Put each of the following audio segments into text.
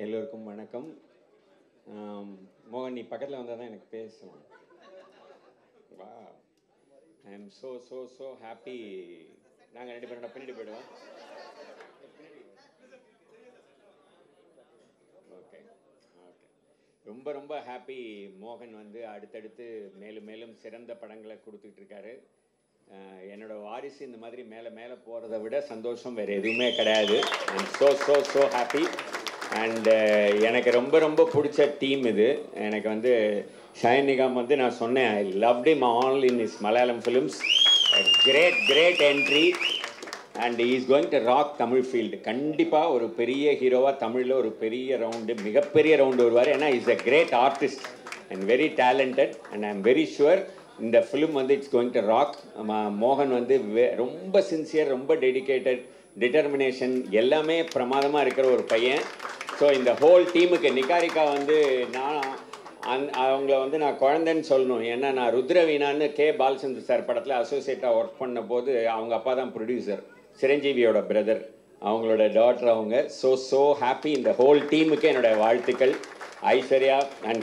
எல்லோருக்கும் வணக்கம். மோகன், நீ பக்கத்தில் வந்தால் தான் எனக்கு பேசணும். வா, I am so so so happy. நாங்கள் ரெண்டு பேரோட பின்னாடி போயிடுவோம். ஓகே ஓகே, ரொம்ப ரொம்ப ஹாப்பி. மோகன் வந்து அடுத்தடுத்து மேலும் மேலும் சிறந்த படங்களை கொடுத்துக்கிட்டு இருக்காரு. என்னோட வாரிசு இந்த மாதிரி மேலே மேலே போகிறத விட சந்தோஷம் வேறு எதுவுமே கிடையாது. I am so so so happy. And எனக்கு ரொம்ப ரொம்ப பிடிச்ச டீம் இது. எனக்கு வந்து ஷைன் நிகாம் வந்து நான் சொன்னேன், I loved him all in his Malayalam films. Great great entry and is going to rock Tamil field. கண்டிப்பாக ஒரு பெரிய ஹீரோவாக தமிழில் ஒரு பெரிய ரவுண்டு, மிகப்பெரிய ரவுண்டு வருவார். ஏன்னா is a great artist and very talented and I am very sure இந்த ஃபிலிம் வந்து இட்ஸ் கோயிங் டு ராக். மோகன் வந்து ரொம்ப சின்சியர், ரொம்ப டெடிக்கேட்டட், டிட்டர்மினேஷன் எல்லாமே பிரமாதமாக இருக்கிற ஒரு பையன். ஸோ இந்த ஹோல் டீமுக்கு நிகாரிகா வந்து அவங்கள வந்து நான் குழந்தைன்னு சொல்லணும். ஏன்னா நான் ருத்ரவீணான்னு கே பாலச்சந்தர் சார் படத்தில் அசோசியேட்டாக ஒர்க் பண்ண போது அவங்க அப்பா தான் ப்ரொடியூசர், சிரஞ்சீவியோட பிரதர், அவங்களோட டாட்டர் அவங்க. So so happy. இந்த ஹோல் டீமுக்கு என்னோடய வாழ்த்துக்கள். ஐஸ்வர்யா அண்ட்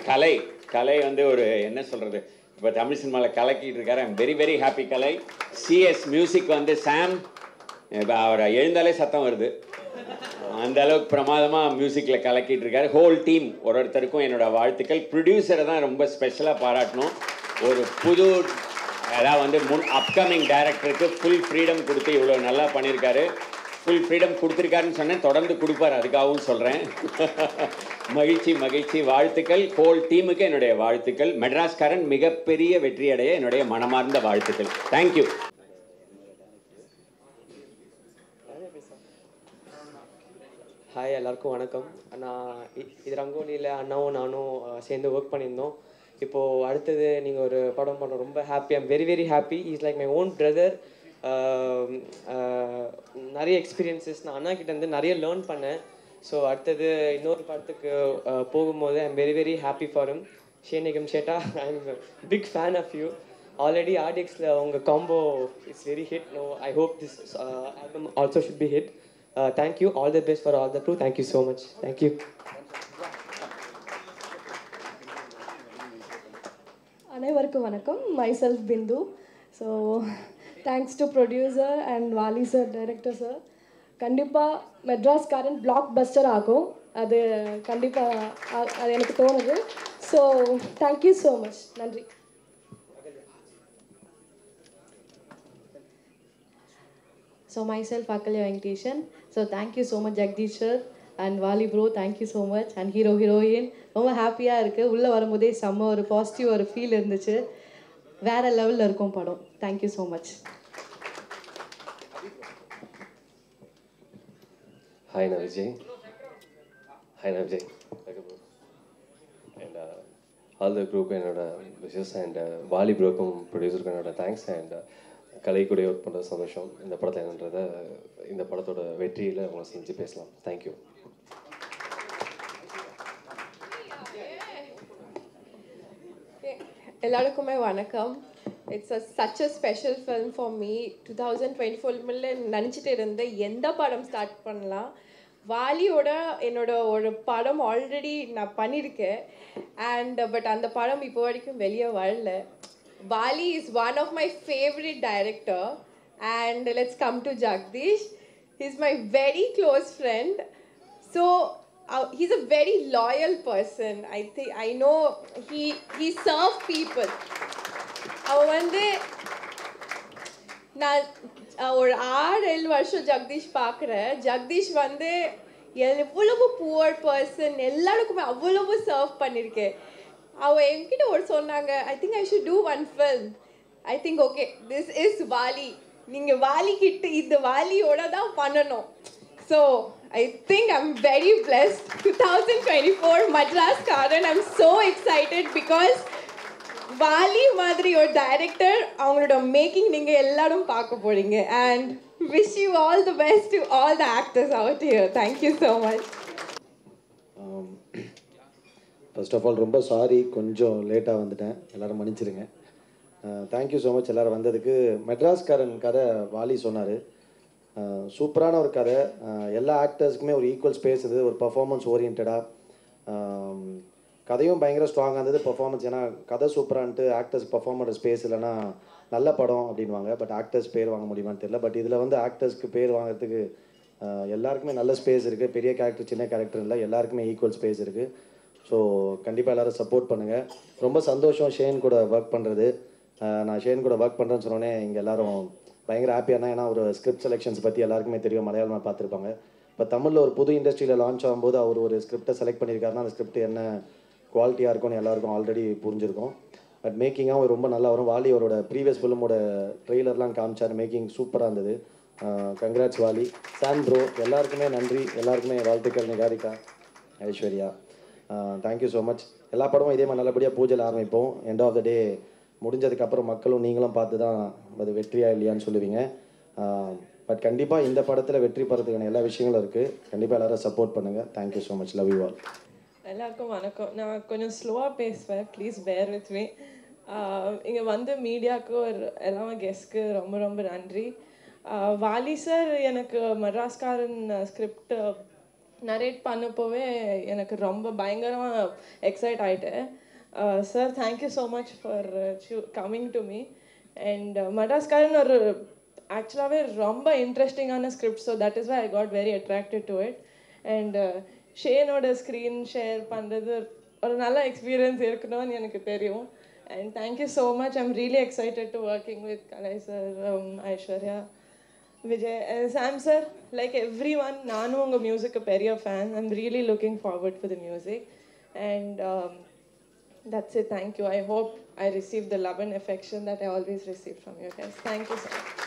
கலை வந்து ஒரு என்ன சொல்கிறது, இப்போ தமிழ் சினிமாவில் கலக்கிட்டு இருக்காரு. I'm very very happy. Kalai CS music வந்து சாம், இப்போ அவரை எழுந்தாலே சத்தம் வருது, அந்த அளவுக்கு பிரமாதமாக மியூசிக்கில் கலக்கிட்டு இருக்காரு. ஹோல் டீம் ஒருத்தருக்கும் என்னோட வாழ்த்துக்கள். ப்ரொடியூசரை தான் ரொம்ப ஸ்பெஷலாக பாராட்டணும். ஒரு புது அதாவது வந்து அப்கமிங் டைரக்டருக்கு ஃபுல் ஃப்ரீடம் கொடுத்து இவ்வளோ நல்லா பண்ணியிருக்காரு. ஃபுல் ஃப்ரீடம் கொடுத்துருக்காருன்னு சொன்னேன், தொடர்ந்து கொடுப்பார், அதுக்காகவும் சொல்கிறேன். மகிழ்ச்சி மகிழ்ச்சி, வாழ்த்துக்கள். ஹோல் டீமுக்கு என்னுடைய வாழ்த்துக்கள். மெட்ராஸ்காரன் மிகப்பெரிய வெற்றியடைய என்னுடைய மனமார்ந்த வாழ்த்துக்கள். தேங்க்யூ. ஹாய், எல்லாருக்கும் வணக்கம். நான் இது ரங்கோலியில் அண்ணாவும் நானும் சேர்ந்து ஒர்க் பண்ணியிருந்தோம். இப்போது அடுத்தது நீங்கள் ஒரு படம் பண்ண ரொம்ப happy. I'm very very happy. Is like my own brother. நிறைய எக்ஸ்பீரியன்ஸஸ் நான் அண்ணா கிட்டேருந்து நிறைய லேர்ன் பண்ணேன். ஸோ அடுத்தது இன்னொரு படத்துக்கு போகும்போது I'm very very happy for him. ஷேனிகம் ஷேட்டா, I am big fan of you. Already ஆர்டிஎக்ஸில் உங்கள் combo it's very hit. No, I hope this album also should be hit. Thank you. All the best for all the crew. Thank you so much. Thank you. அனைவருக்கும் வணக்கம். myself Bindu. So thanks to producer and Wali sir, director sir. கண்டிப்பாக மெட்ராஸ்காரன் black Bastar ஆகும், அது கண்டிப்பாக அது எனக்கு தோணுது. So thank you so much. நன்றி. So myself Akalya Venkateshan. So thank you so much Jagdish sir and Wali bro, thank you so much. And hero heroine ரொம்ப ஹாப்பியா இருக்கு. உள்ள வரும்போதே செம்ம ஒரு பாசிட்டிவ் ஒரு ஃபீல் இருந்துச்சு. வேற லெவல்ல இருக்கும் படம். Thank you so much. Hi Navijay. Hi Navijay. And all the group என்னோட wishes and Wali broக்கும் ப்ரொடியூசருக்கு என்னோட தேங்க்ஸ். அண்ட் கலை கூட ஒர்க் பண்ணுறது சந்தோஷம். இந்த படத்தில் என்னன்றதை இந்த படத்தோட வெற்றியில் அவங்க செஞ்சு பேசலாம். தேங்க்யூ. எல்லாருக்குமே வணக்கம். It's such a special film for me. 2024 நினச்சிட்டு இருந்தேன் எந்த படம் ஸ்டார்ட் பண்ணலாம். வாலியோட என்னோட ஒரு படம் ஆல்ரெடி நான் பண்ணியிருக்கேன். பட் அந்த படம் இப்போ வரைக்கும் வெளியே வரல. Wali is one of my favorite director, and let's come to Jagdish. He's my very close friend. So he's a very loyal person. I know he serve people. அவன் வந்து நான் ஒரு 6-7 வருஷம் ஜெகதீஷ் பார்க்குறேன். ஜெகதீஷ் வந்து எவ்வளவு புவர் பர்சன், எல்லாருக்குமே அவ்வளவு சர்வ் பண்ணியிருக்கேன். அவள் என்கிட்ட ஒரு சொன்னாங்க, I think I should do one film. I think okay, this is Vaali. நீங்கள் வாலி கிட்ட இந்த வாலியோட தான் பண்ணணும். So I think I'm very blessed. 2024 மெட்ராஸ்காரன். I'm so excited because Vaali மாதிரி ஒரு டைரக்டர், அவங்களோட மேக்கிங் நீங்கள் எல்லாரும் பார்க்க போகிறீங்க. And wish you all the best to all the actors out here. Thank you so much. First of all ரொம்ப சாரி, கொஞ்சம் லேட்டாக வந்துட்டேன், எல்லோரும் மன்னிச்சிருங்க. தேங்க்யூ ஸோ மச் எல்லோரும் வந்ததுக்கு. மெட்ராஸ்காரன் கதை வாலி சொன்னார். சூப்பரான ஒரு கதை. எல்லா ஆக்டர்ஸ்க்குமே ஒரு ஈக்குவல் ஸ்பேஸ் இது, ஒரு பர்ஃபார்மன்ஸ் ஓரியன்டாக. கதையும் பயங்கர ஸ்ட்ராங்காக இருந்தது, பர்ஃபார்மன்ஸ். ஏன்னா கதை சூப்பரான்ட்டு ஆக்டர்ஸ் பர்ஃபார்மர் ஸ்பேஸ் இல்லைன்னா நல்ல படம் அப்படின்வாங்க, பட் ஆக்டர்ஸ் பேர் வாங்க முடியுமான்னு தெரியல. பட் இதில் வந்து ஆக்டர்ஸ்க்கு பேர் வாங்குறதுக்கு எல்லாருக்குமே நல்ல ஸ்பேஸ் இருக்குது. பெரிய கேரக்டர் சின்ன கேரக்டர் இல்லை, எல்லாருக்குமே ஈக்குவல் ஸ்பேஸ் இருக்குது. ஸோ கண்டிப்பாக எல்லோரும் சப்போர்ட் பண்ணுங்கள். ரொம்ப சந்தோஷம் ஷேன் கூட ஒர்க் பண்ணுறது. நான் ஷேன் கூட ஒர்க் பண்ணுறேன்னு சொன்னோன்னே இங்கே எல்லோரும் பயங்கர ஹாப்பியாக இருந்தேன். ஏன்னா ஒரு ஸ்கிரிப்ட் செலெக்ஷன்ஸ் பற்றி எல்லாருக்குமே தெரியும், மலையாளமாக பார்த்துருப்பாங்க. இப்போ தமிழில் ஒரு புது இண்டஸ்ட்ரியில் லான்ச் ஆகும்போது அவர் ஒரு ஸ்கிரிப்டை செலக்ட் பண்ணியிருக்காருன்னா அந்த ஸ்கிரிப்ட் என்ன குவாலிட்டியாக இருக்கும்னு எல்லாருக்கும் ஆல்ரெடி புரிஞ்சிருக்கும். பட் மேக்கிங்காகவும் ரொம்ப நல்லா வரும். வாலி அவரோட ப்ரீவியஸ் ஃபிலிமோட ட்ரெய்லர்லாம் காமிச்சார், மேக்கிங் சூப்பராக இருந்தது. கங்க்ராட்ஸ் வாலி. சாம் ப்ரோ எல்லாருக்குமே நன்றி, எல்லாருக்குமே வாழ்த்துக்கள். Niharika, Aishwarya, thank you so much. எல்லா படமும் இதே மாதிரி நல்லபடியாக பூஜையில் ஆரம்பிப்போம். எண்ட் ஆஃப் த டே முடிஞ்சதுக்கப்புறம் மக்களும் நீங்களும் பார்த்து தான் அது வெற்றியா இல்லையான்னு சொல்லுவீங்க. பட் கண்டிப்பாக இந்த படத்தில் வெற்றி பெறதுக்கான எல்லா விஷயங்களும் இருக்குது. கண்டிப்பாக எல்லோரும் சப்போர்ட் பண்ணுங்கள். Thank you so much. Love you all. எல்லாருக்கும் வணக்கம். நான் கொஞ்சம் ஸ்லோவாக பேசுவேன், ப்ளீஸ் பேர் வித் மீ. இங்கே வந்து மீடியாவுக்கு எல்லாமே கெஸ்ட்க்கு ரொம்ப ரொம்ப நன்றி. வாலி சார் எனக்கு மெட்ராஸ்காரன் ஸ்கிரிப்ட் நரேட் பண்ணப்போவே எனக்கு ரொம்ப பயங்கரமாக எக்ஸைட் ஆகிட்டேன். Sir thank you so much for coming to me. And மெட்ராஸ்காரன் ஒரு ஆக்சுவலாகவே ரொம்ப இன்ட்ரெஸ்டிங்கான script. So that is why I got very attracted to it. And ஷேனோட ஸ்க்ரீன் ஷேர் பண்ணுறது ஒரு நல்ல எக்ஸ்பீரியன்ஸ் இருக்கணும்னு எனக்கு தெரியும். And thank you so much. I'm really excited to working with Kalai sir, Aishwarya, Vijay, Sam sir, like every one. நானும் உங்கள் மியூசிக்கு பெரிய fan. I'm really looking forward for the music. And that's it. Thank you. I hope I receive the love and affection that I always receive from you guys. Thank you so much.